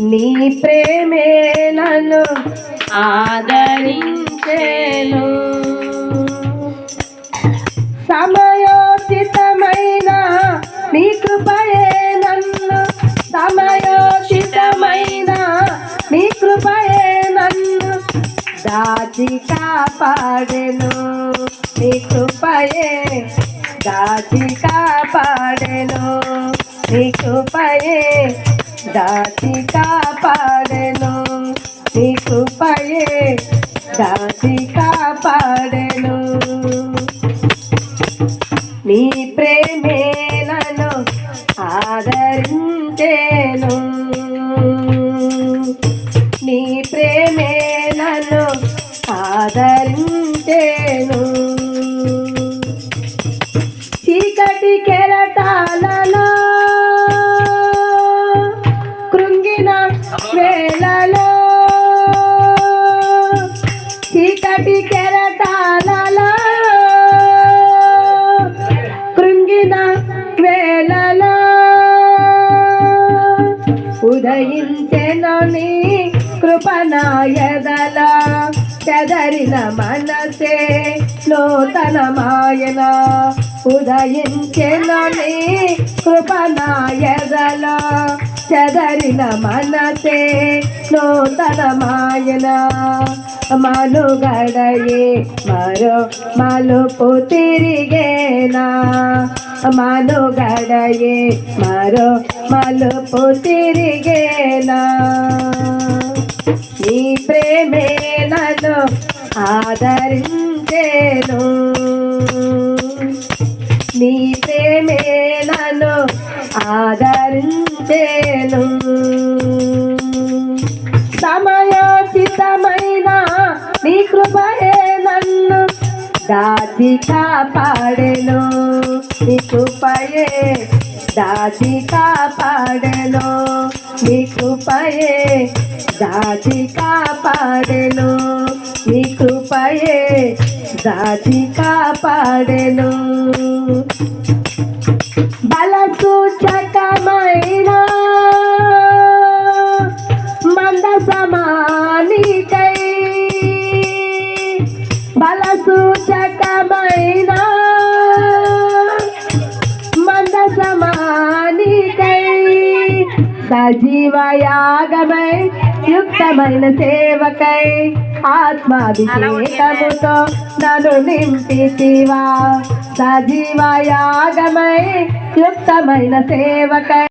నీ ప్రేమే నన్ను ఆదరించెను. సమయోచితమైన నీ కృపయే నన్ను, సమయోచితమైన నీ కృపయే నన్ను దాచి కాపాడెను. నీ కృపయే దాచి కాపాడెను. నీ కృపయే దాచి కాపాడెను. నీ కృపయే దాచి కాపాడెను. నీ ప్రేమే నన్ను ఆదరించెను. నీ ప్రేమే నన్ను ఆదరించెను. చీకటి కెరటాలలో కృంగిన వేళలో, చీకటి కెరటాలలో కృంగిన వేళలో ఉదయించెను నీ కృపణాయదల. చెదరిన మనసే నూతనమాయన. ఉదయించెను నీ కృపణాయదల. చెదరిన మనసే నూతనమాయన. మనుగడయే మరో మలుపు తిరిగేనా. మనుగడయే మరో మలుపు తిరిగేనా. నీ ప్రేమే నన్ను ఆదరించెను. నీ ప్రేమే నన్ను ఆదరించెను. సమయోచితమైన నీ కృపయే నన్ను దాచి కాపాడెను. నీ కృపయే దాచి కాపాడెను. నీ కృపయే దాచి కాపాడెను. నీ కృపయే దాచి కాపాడెను. బలసూచకమైన మందసమానికై, బలసూచకమైన మందసమానికై, సజీవయాగమై యుక్తమైన సేవకై ఆత్మాభిషేకముతో నన్ను నింపితివా. సజీవయాగమై యుక్తమైన సేవకై